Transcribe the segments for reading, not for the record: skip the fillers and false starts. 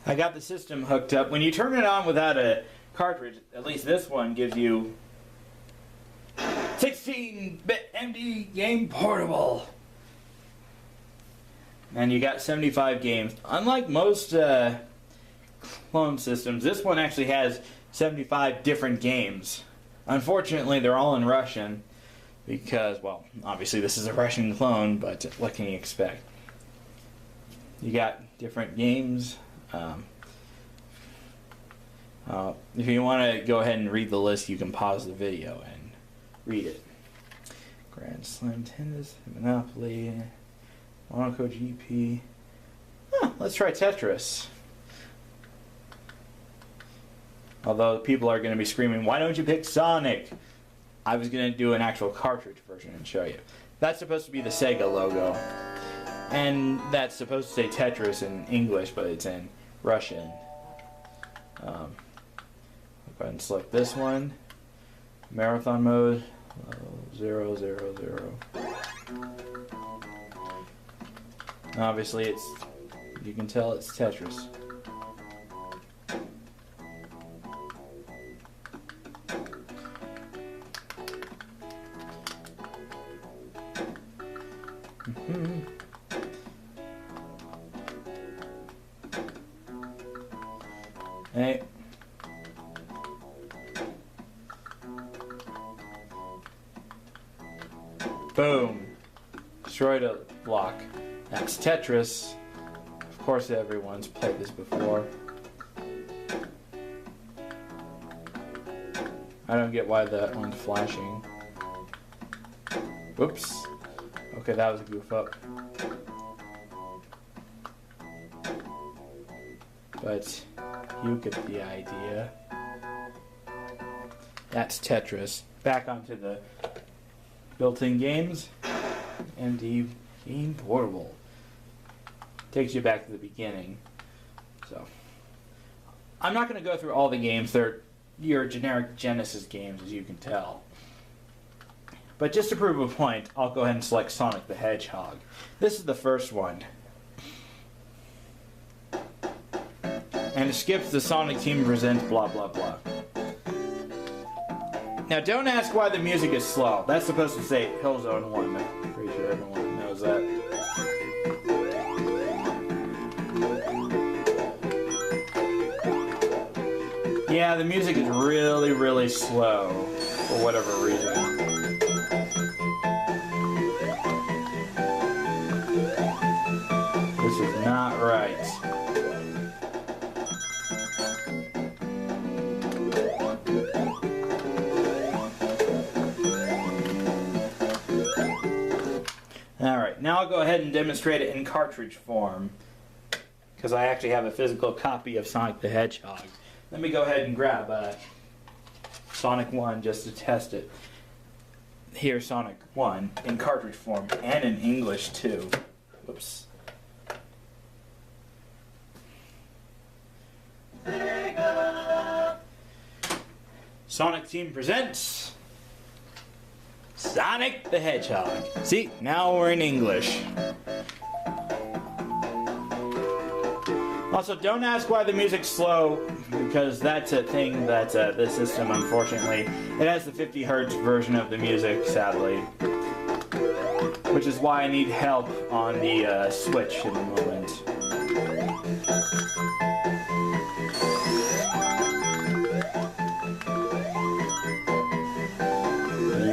I got the system hooked up. When you turn it on without a cartridge, at least this one gives you 16-bit MD game portable. And you got 75 games. Unlike most clone systems, this one actually has 75 different games. Unfortunately, they're all in Russian because, well, obviously this is a Russian clone, but what can you expect? You got different games. If you want to go ahead and read the list, you can pause the video and read it. Grand Slam Tennis, Monopoly, Monaco GP. Let's try Tetris. Although people are going to be screaming, why don't you pick Sonic? I was going to do an actual cartridge version and show you. That's supposed to be the Sega logo. And that's supposed to say Tetris in English, but it's in Russian. I'll go ahead and select this one. Marathon mode. 0, 0, 0. Obviously, it's, you can tell it's Tetris. Hey. Boom. Destroyed a block. That's Tetris. Of course everyone's played this before. I don't get why that one's flashing. Whoops. Okay, that was a goof up. But you get the idea. That's Tetris. Back onto the built-in games. MD Game Portable. Takes you back to the beginning. So, I'm not going to go through all the games. They're your generic Genesis games, as you can tell. But just to prove a point, I'll go ahead and select Sonic the Hedgehog. This is the first one. And it skips the Sonic Team Presents blah blah blah. Now don't ask why the music is slow. That's supposed to say Hill Zone 1. I'm pretty sure everyone knows that. Yeah, the music is really, really slow for whatever reason. This is not right. Alright, now I'll go ahead and demonstrate it in cartridge form, because I actually have a physical copy of Sonic the Hedgehog. Let me go ahead and grab Sonic 1 just to test it. Here's Sonic 1 in cartridge form and in English too. Whoops. Sonic Team presents Sonic the Hedgehog. See, now we're in English. Also, don't ask why the music's slow, because that's a thing that this system, unfortunately, it has the 50 Hz version of the music, sadly. Which is why I need help on the Switch in the moment.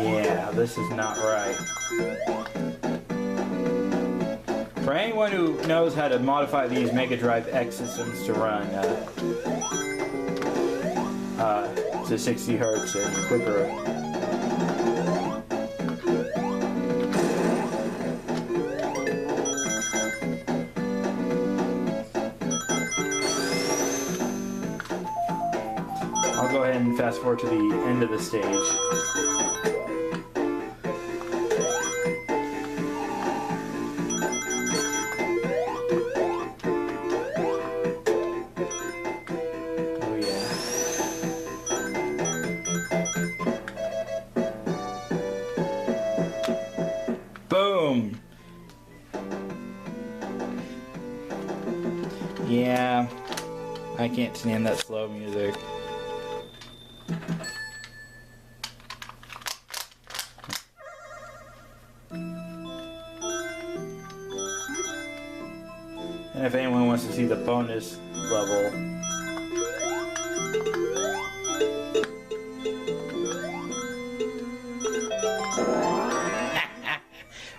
Yeah, this is not right. For anyone who knows how to modify these Mega Drive X systems to run to 60 Hz and quicker. I'll go ahead and fast forward to the end of the stage. Boom! Yeah, I can't stand that slow music. And if anyone wants to see the bonus level,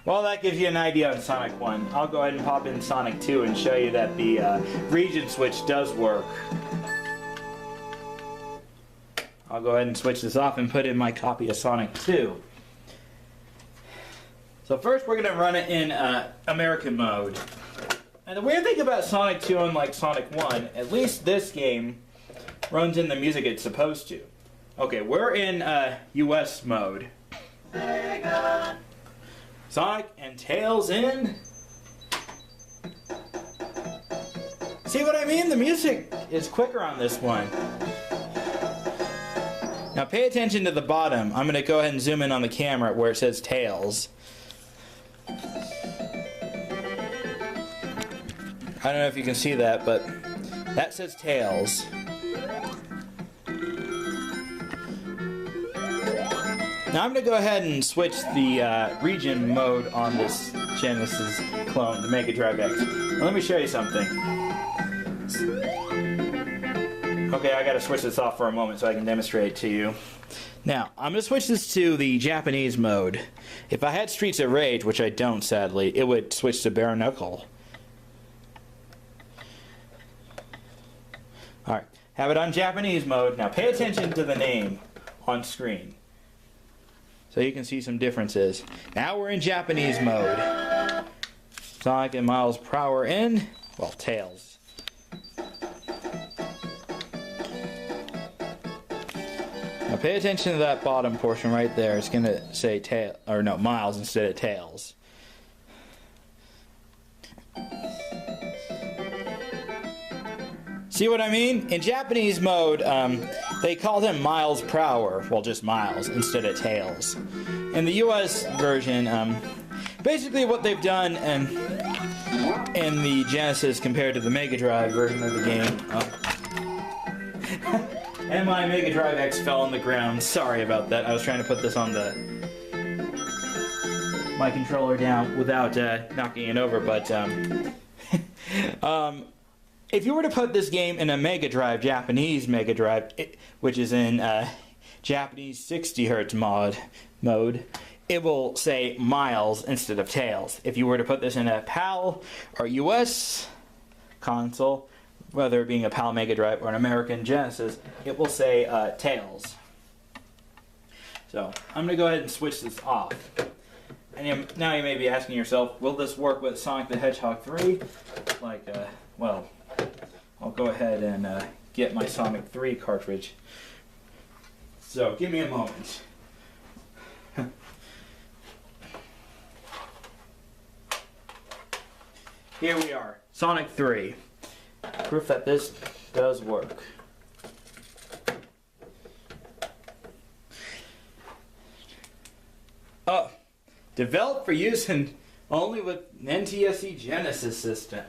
well, that gives you an idea on Sonic 1. I'll go ahead and pop in Sonic 2 and show you that the region switch does work. I'll go ahead and switch this off and put in my copy of Sonic 2. So first we're going to run it in American mode. And the weird thing about Sonic 2, unlike Sonic 1, at least this game runs in the music it's supposed to. Okay, we're in US mode. Sonic and Tails in. See what I mean? The music is quicker on this one. Now pay attention to the bottom. I'm going to go ahead and zoom in on the camera where it says Tails. I don't know if you can see that, but that says Tails. Now I'm going to go ahead and switch the region mode on this Genesis clone, the Mega Drive X. Now let me show you something. Okay, I got to switch this off for a moment so I can demonstrate it to you. Now, I'm going to switch this to the Japanese mode. If I had Streets of Rage, which I don't sadly, it would switch to bare knuckle. Alright, have it on Japanese mode. Now pay attention to the name on screen, so you can see some differences. Now we're in Japanese mode. Sonic and Miles Prower in, well, Tails. Now pay attention to that bottom portion right there. It's going to say Tail, or no, Miles instead of Tails. See what I mean? In Japanese mode, they called him Miles Prower. Well, just Miles instead of Tails. In the US version, basically what they've done in the Genesis compared to the Mega Drive version of the game. And my Mega Drive X fell on the ground. Sorry about that. I was trying to put this on my controller down without knocking it over, but if you were to put this game in a Mega Drive, Japanese Mega Drive, which is in Japanese 60 Hz mode, it will say Miles instead of Tails. If you were to put this in a PAL or US console, whether it being a PAL Mega Drive or an American Genesis, it will say Tails. So I'm going to go ahead and switch this off. And now you may be asking yourself, will this work with Sonic the Hedgehog 3? Well, I'll go ahead and get my Sonic 3 cartridge. So, give me a moment. Here we are, Sonic 3. Proof that this does work. Oh, developed for use only with NTSC Genesis system.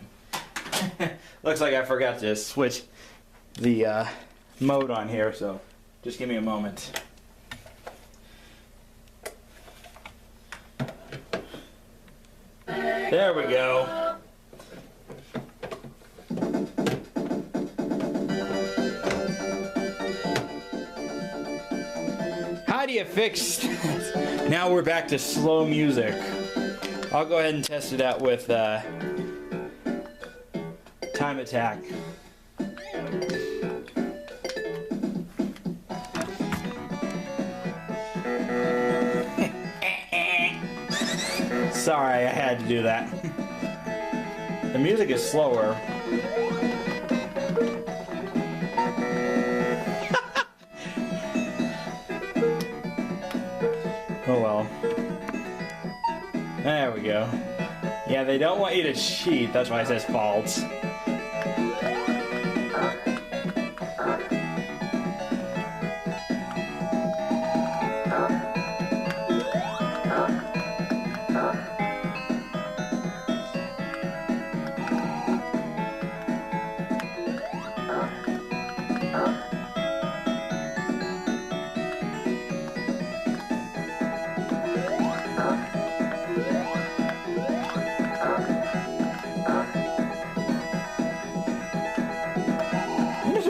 Looks like I forgot to switch the mode on here, so just give me a moment. There we go. How do you fix this? Now we're back to slow music. I'll go ahead and test it out with Time Attack. Sorry, I had to do that. The music is slower. Oh well. There we go. Yeah, they don't want you to cheat. That's why it says false.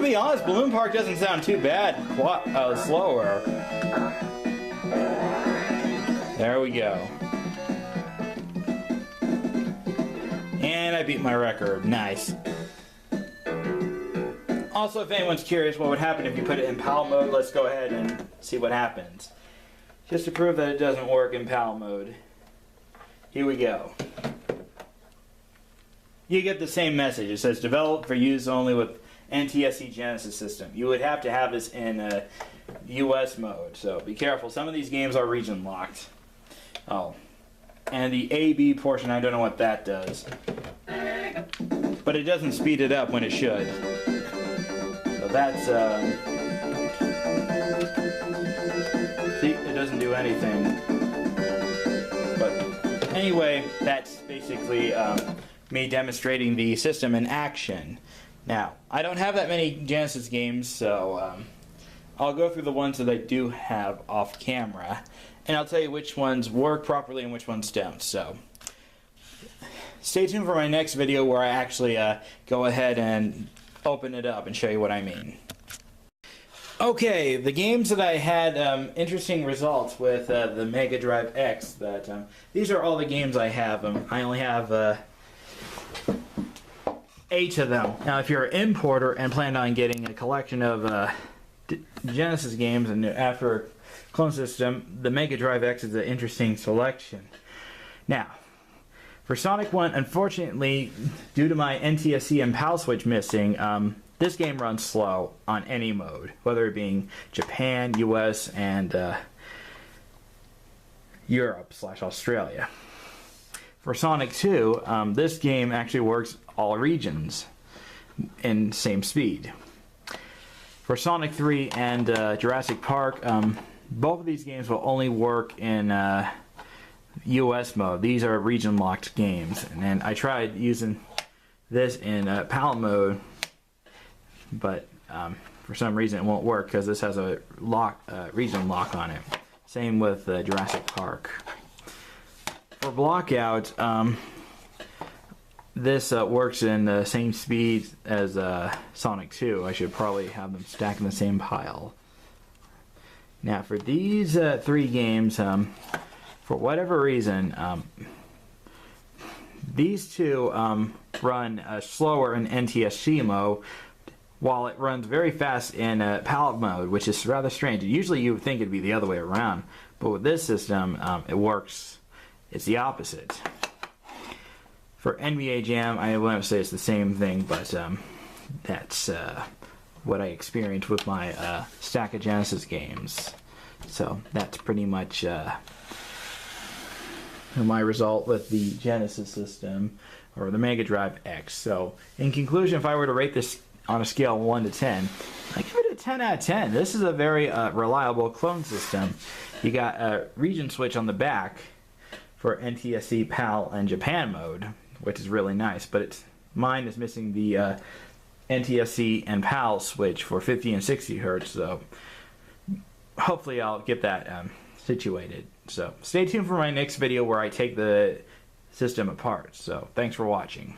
be honest, Balloon Park doesn't sound too bad. Slower. There we go. And I beat my record. Nice. Also, if anyone's curious what would happen if you put it in PAL mode, let's go ahead and see what happens. Just to prove that it doesn't work in PAL mode. Here we go. You get the same message. It says developed for use only with NTSC Genesis system. You would have to have this in US mode, so be careful. Some of these games are region locked. Oh. And the AB portion, I don't know what that does. But it doesn't speed it up when it should. So that's, see, it doesn't do anything. But anyway, that's basically me demonstrating the system in action. Now, I don't have that many Genesis games, so I'll go through the ones that I do have off camera. And I'll tell you which ones work properly and which ones don't. So, stay tuned for my next video where I actually go ahead and open it up and show you what I mean. Okay, the games that I had interesting results with the Mega Drive X. These are all the games I have. I only have 8 of them. Now, if you're an importer and plan on getting a collection of Genesis games and after clone system, the Mega Drive X is an interesting selection. Now, for Sonic 1, unfortunately, due to my NTSC and PAL switch missing, this game runs slow on any mode, whether it being Japan, US, and Europe/Australia. For Sonic 2, this game actually works all regions in same speed. For Sonic 3 and Jurassic Park, both of these games will only work in US mode. These are region locked games, and then I tried using this in PAL mode, but for some reason it won't work because this has a region lock on it. Same with Jurassic Park. For Blockout, this works in the same speed as Sonic 2. I should probably have them stacked in the same pile. Now for these 3 games, for whatever reason, these 2 run slower in NTSC mode, while it runs very fast in PAL mode, which is rather strange. Usually you would think it'd be the other way around, but with this system, it works. It's the opposite. For NBA Jam, I wouldn't say it's the same thing, but that's what I experienced with my stack of Genesis games. So that's pretty much my result with the Genesis system, or the Mega Drive X. So in conclusion, if I were to rate this on a scale of 1 to 10, I give it a 10 out of 10. This is a very reliable clone system. You got a region switch on the back for NTSC, PAL, and Japan mode, which is really nice, but mine is missing the NTSC and PAL switch for 50 and 60 hertz, so hopefully I'll get that situated. So stay tuned for my next video where I take the system apart. So thanks for watching.